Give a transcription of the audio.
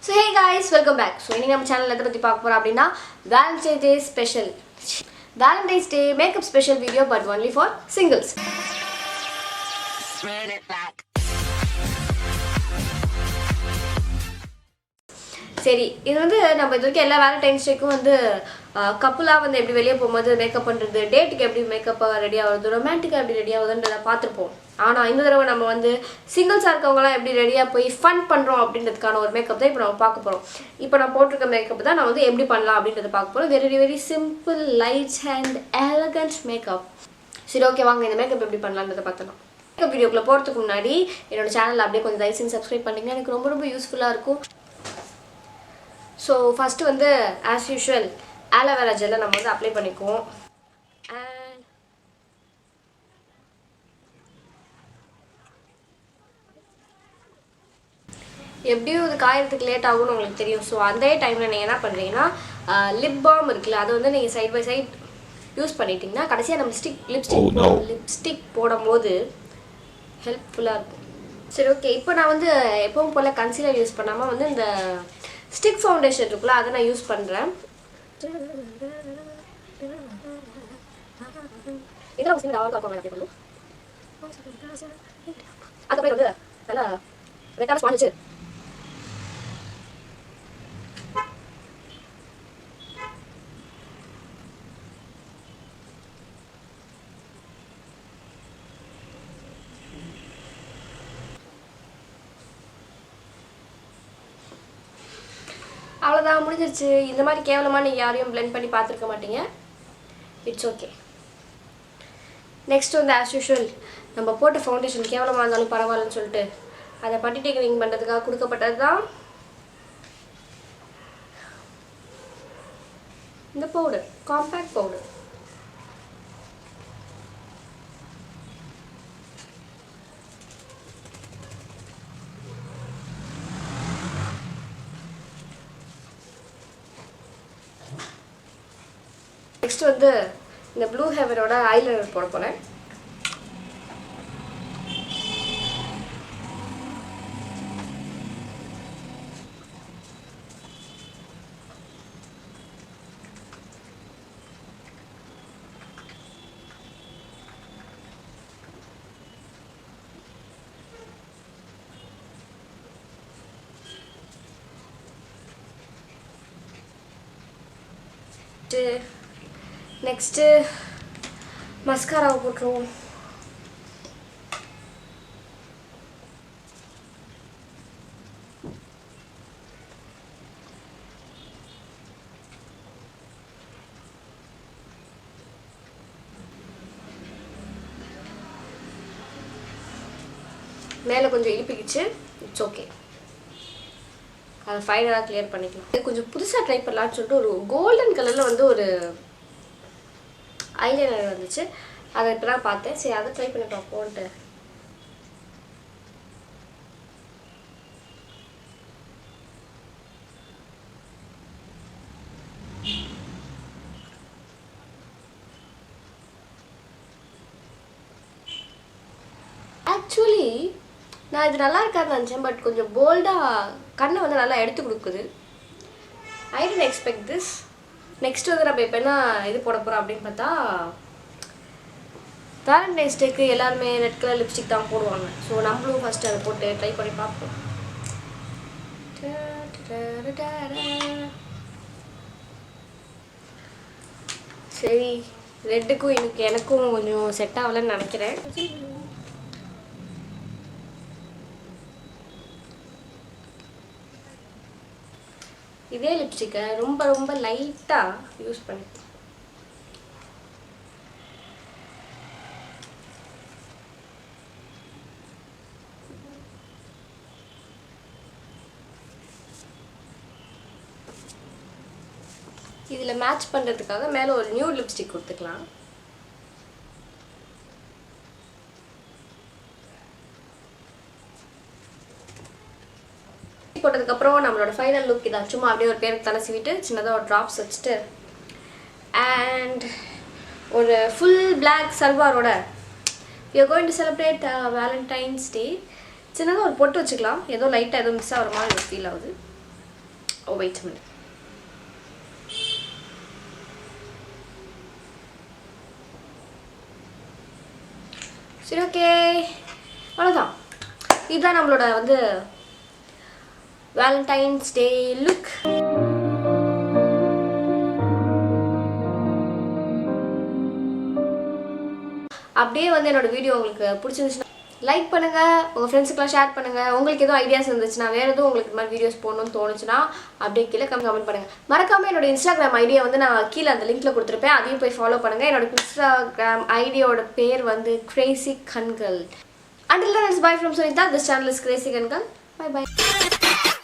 So hey guys, welcome back. So இன்னைக்கு நம்ம சேனல்ல எதை பத்தி பார்க்க போறோம் அப்படினா Valentine's Day special. Valentine's Day makeup special video but only for singles. சரி இது வந்து நம்ம இதுக்கு எல்லா வேலண்டைன்ஸ் டேக்கும் வந்து கப்புலா வந்து எப்படி வெளியே போகும்போது மேக்கப் பண்ணுறது, டேட்டுக்கு எப்படி மேக்கப்பாக ரெடி ஆகுது, ரொமான்டிக்காக எப்படி ரெடி ஆகுதுன்றதை பார்த்துருப்போம். ஆனால் இந்த தடவை நம்ம வந்து சிங்கிள்ஸாக இருக்கவங்களாம் எப்படி ரெடியாக போய் ஃபன் பண்ணுறோம் அப்படின்றதுக்கான ஒரு மேக்கப் தான் இப்போ நம்ம பார்க்க போகிறோம். இப்போ நான் போட்டிருக்க மேக்கப் தான் நான் வந்து எப்படி பண்ணலாம் அப்படின்றத பார்க்க போகிறோம். Very simple, light and elegant makeup. சரி ஓகே, வாங்க இந்த மேக்கப் எப்படி பண்ணலான்றதை பார்த்தலாம். மேக்கப் வீடியோக்குள்ளே போகிறதுக்கு முன்னாடி என்னோட சேனல் அப்படியே கொஞ்சம் தயவு செஞ்சு சப்ஸ்கிரைப் பண்ணிங்கன்னா எனக்கு ரொம்ப யூஸ்ஃபுல்லாக இருக்கும். ஸோ ஃபஸ்ட்டு வந்து ஆஸ் யூஷுவல் ஆலோவேரா ஜெல்லை நம்ம வந்து அப்ளை பண்ணிக்குவோம். அண்ட் எப்படியும் இது காயறதுக்கு லேட் ஆகும்னு உங்களுக்கு தெரியும். ஸோ அந்த டைமில் நீங்கள் என்ன பண்ணுறீங்கன்னா லிப் பாம் இருக்குல்ல, அதை வந்து நீங்கள் சைட் பை சைட் யூஸ் பண்ணிட்டீங்கன்னா கடைசியாக நம்ம லிப்ஸ்டிக் போடும்போது ஹெல்ப்ஃபுல்லாக இருக்கும். சரி ஓகே, இப்போ நான் வந்து எப்பவும் போல் கன்சீலர் யூஸ் பண்ணாமல் வந்து இந்த ஸ்டிக் ஃபவுண்டேஷன் இருக்குல்ல, அதை நான் யூஸ் பண்ணுறேன். இதெல்லாம் அதுக்கப்புறம் வந்து நல்லா ரெக்கார்ட் ஸ்பாஞ்சிச்சு. அவ்வளோதான், முடிஞ்சிருச்சு. இந்த மாதிரி கேவலமாக நீங்கள் யாரையும் பிளெண்ட் பண்ணி பார்த்துருக்க மாட்டீங்க. It's okay. நெக்ஸ்ட் வந்து ஆஸ் யூஷுவல் நம்ம போட்ட ஃபவுண்டேஷன் கேவலமாக இருந்தாலும் பரவாயில்லன்னு சொல்லிட்டு அதை பட்டி டேக்கரிங் பண்ணுறதுக்காக கொடுக்கப்பட்டது தான் இந்த பவுடர், காம்பேக்ட் பவுடர். நெக்ஸ்ட் வந்து இந்த ப்ளூ ஹெவரோட ஐலைனர் போட போகிறேன். நெக்ஸ்ட்டு மஸ்காராவை போட்டுருவோம். மேலே கொஞ்சம் இழுப்பிக்கிச்சு, இட்ஸ் ஓகே. அதை ஃபைனலாக கிளியர் பண்ணிக்கலாம். இது கொஞ்சம் புதுசாக ட்ரை பண்ணலான்னு சொல்லிட்டு ஒரு கோல்டன் கலரில் வந்து ஒரு ஐலைனர் வந்துச்சு. அதை இப்போ தான் பார்த்தேன். சரி அதை ட்ரை பண்ணி பார்ப்போன்ட்டு. ஆக்சுவலி நான் இது நல்லா இருக்காதுன்னு நினச்சேன், பட் கொஞ்சம் போல்டாக கண்ணை வந்து நல்லா எடுத்து கொடுக்குது. I don't expect this. Next வந்து நம்ம இப்போ என்ன இது போட போகிறோம் அப்படின்னு பார்த்தா, வேலண்டைன்ஸ் டேக்கு எல்லாருமே ரெட் கலர் லிப்ஸ்டிக் தான் போடுவாங்க. ஸோ நம்மளும் ஃபஸ்ட்டு அதை போட்டு ட்ரை பண்ணி பார்ப்போம். சரி, ரெட்டுக்கும் எனக்கும் கொஞ்சம் செட் ஆகலைன்னு நினைக்கிறேன். இதே லிப்ஸ்டிக்கை ரொம்ப லைட்டாக யூஸ் பண்ணி இதில் மேட்ச் பண்ணுறதுக்காக மேலே ஒரு நியூ லிப்ஸ்டிக் கொடுத்துக்கலாம். போட்டதுக்கப்புறம் நம்மளோட ஃபைனல் லுக் இதான். சும்மா அப்படியே ஒரு பேருக்கு தலை சீவிட்டு சின்னதாக ஒரு ட்ராப்ஸ் வச்சுட்டு அண்ட் ஒரு ஃபுல் பிளாக் சல்வாரோட we are going to celebrate Valentine's Day. சின்னதாக ஒரு பொட்டு வச்சுக்கலாம். ஏதோ லைட்டாக ஏதோ மிஸ் ஆகிற மாதிரி ஒரு ஃபீல் ஆகுது. ஓ வெயிட் பண்ணு. சரி ஓகே, அவ்வளோதான். இதுதான் நம்மளோட வந்து வேலண்டைன்ஸ் டே லுக். அப்படியே வந்து என்னோட வீடியோ உங்களுக்கு பிடிச்சிருந்துச்சுன்னா லைக் பண்ணுங்கள், உங்கள் ஃப்ரெண்ட்ஸுக்கெலாம் ஷேர் பண்ணுங்கள். உங்களுக்கு எதுவும் ஐடியாஸ் இருந்துச்சுன்னா, வேறு எதுவும் உங்களுக்கு இது மாதிரி வீடியோஸ் போடணும்னு தோணுச்சுன்னா அப்படியே கீழே கமெண்ட் பண்ணுங்கள். மறக்காமல் என்னோட இன்ஸ்டாகிராம் ஐடியா வந்து நான் கீழே அந்த லிங்க்கில் கொடுத்துருப்பேன், அதையும் போய் ஃபாலோ பண்ணுங்கள். என்னோட இன்ஸ்டாகிராம் ஐடியோட பேர் வந்து கிரேசி கண்கள். Until then, it's bye from Sunita. This channel is Crazy Kangal. Bye bye.